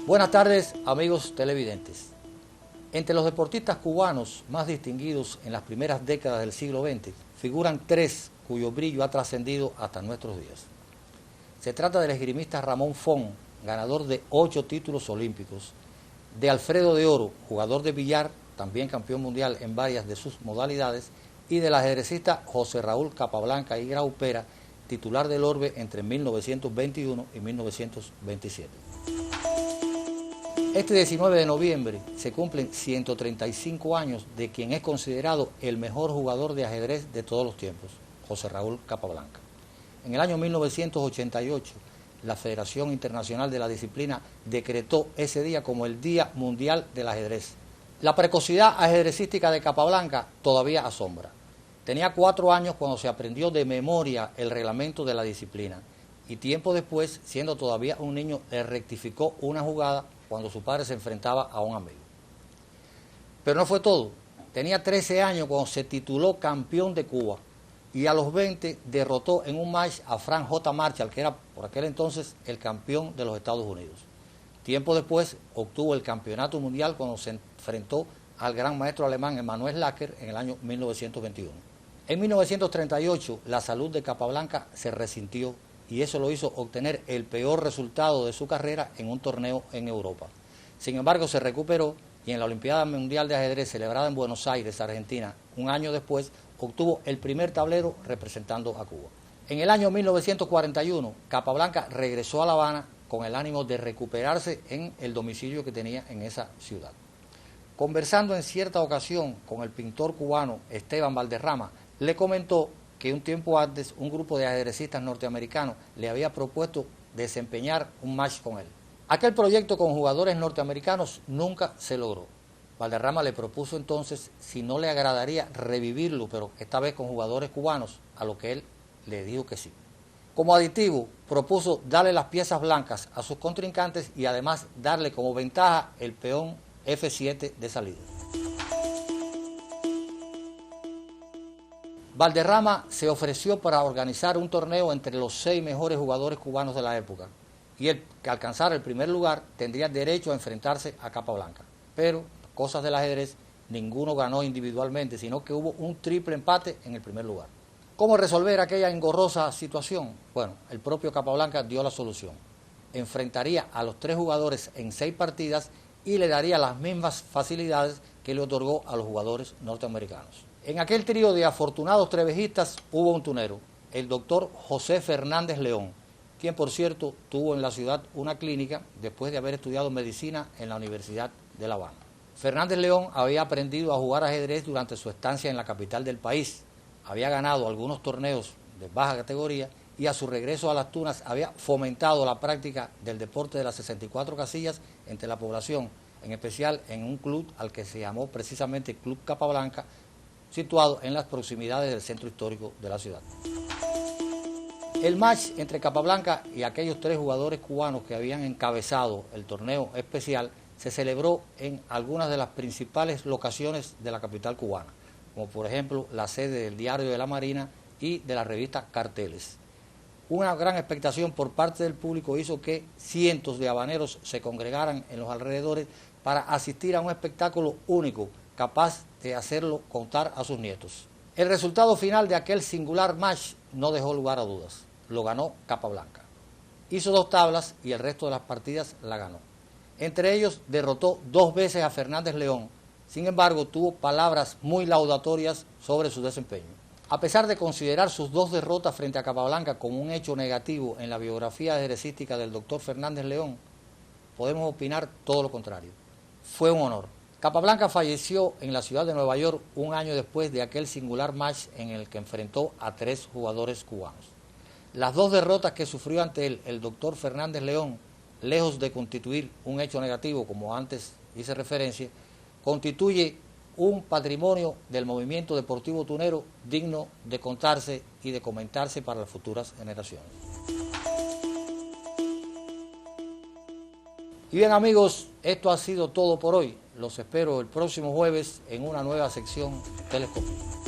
Buenas tardes, amigos televidentes. Entre los deportistas cubanos más distinguidos en las primeras décadas del siglo XX, figuran tres cuyo brillo ha trascendido hasta nuestros días. Se trata del esgrimista Ramón Font, ganador de 8 títulos olímpicos, de Alfredo de Oro, jugador de billar, también campeón mundial en varias de sus modalidades, y del ajedrecista José Raúl Capablanca y Graupera, titular del Orbe entre 1921 y 1927. Este 19 de noviembre se cumplen 135 años de quien es considerado el mejor jugador de ajedrez de todos los tiempos, José Raúl Capablanca. En el año 1988, la Federación Internacional de la Disciplina decretó ese día como el Día Mundial del Ajedrez. La precocidad ajedrecística de Capablanca todavía asombra. Tenía 4 años cuando se aprendió de memoria el reglamento de la disciplina y tiempo después, siendo todavía un niño, le rectificó una jugada cuando su padre se enfrentaba a un amigo. Pero no fue todo. Tenía 13 años cuando se tituló campeón de Cuba y a los 20 derrotó en un match a Frank J. Marshall, que era por aquel entonces el campeón de los Estados Unidos. Tiempo después obtuvo el campeonato mundial cuando se enfrentó al gran maestro alemán Emanuel Lasker en el año 1921. En 1938 la salud de Capablanca se resintió y eso lo hizo obtener el peor resultado de su carrera en un torneo en Europa. Sin embargo, se recuperó y en la Olimpiada Mundial de Ajedrez celebrada en Buenos Aires, Argentina, un año después, obtuvo el primer tablero representando a Cuba. En el año 1941, Capablanca regresó a La Habana con el ánimo de recuperarse en el domicilio que tenía en esa ciudad. Conversando en cierta ocasión con el pintor cubano Esteban Valderrama, le comentó que un tiempo antes un grupo de ajedrecistas norteamericanos le había propuesto desempeñar un match con él. Aquel proyecto con jugadores norteamericanos nunca se logró. Valderrama le propuso entonces si no le agradaría revivirlo, pero esta vez con jugadores cubanos, a lo que él le dijo que sí. Como aditivo, propuso darle las piezas blancas a sus contrincantes y además darle como ventaja el peón F7 de salida. Valderrama se ofreció para organizar un torneo entre los 6 mejores jugadores cubanos de la época y el que alcanzara el primer lugar tendría derecho a enfrentarse a Capablanca. Pero, cosas del ajedrez, ninguno ganó individualmente, sino que hubo un triple empate en el primer lugar. ¿Cómo resolver aquella engorrosa situación? Bueno, el propio Capablanca dio la solución. Enfrentaría a los 3 jugadores en 6 partidas y le daría las mismas facilidades que le otorgó a los jugadores norteamericanos. En aquel trío de afortunados trevejistas hubo un tunero, el doctor José Fernández León, quien por cierto tuvo en la ciudad una clínica después de haber estudiado medicina en la Universidad de La Habana. Fernández León había aprendido a jugar ajedrez durante su estancia en la capital del país, había ganado algunos torneos de baja categoría y a su regreso a Las Tunas había fomentado la práctica del deporte de las 64 casillas entre la población, en especial en un club al que se llamó precisamente Club Capablanca, situado en las proximidades del centro histórico de la ciudad. El match entre Capablanca y aquellos 3 jugadores cubanos que habían encabezado el torneo especial se celebró en algunas de las principales locaciones de la capital cubana, como por ejemplo la sede del Diario de la Marina y de la revista Carteles. Una gran expectación por parte del público hizo que cientos de habaneros se congregaran en los alrededores para asistir a un espectáculo único, capaz de hacerlo contar a sus nietos. El resultado final de aquel singular match no dejó lugar a dudas. Lo ganó Capablanca. Hizo 2 tablas y el resto de las partidas la ganó. Entre ellos derrotó 2 veces a Fernández León. Sin embargo, tuvo palabras muy laudatorias sobre su desempeño. A pesar de considerar sus 2 derrotas frente a Capablanca como un hecho negativo en la biografía ajedrecística del doctor Fernández León, podemos opinar todo lo contrario. Fue un honor. Capablanca falleció en la ciudad de Nueva York un año después de aquel singular match en el que enfrentó a 3 jugadores cubanos. Las 2 derrotas que sufrió ante él el doctor Fernández León, lejos de constituir un hecho negativo, como antes hice referencia, constituye un patrimonio del movimiento deportivo tunero digno de contarse y de comentarse para las futuras generaciones. Y bien amigos, esto ha sido todo por hoy. Los espero el próximo jueves en una nueva sección Telescopio.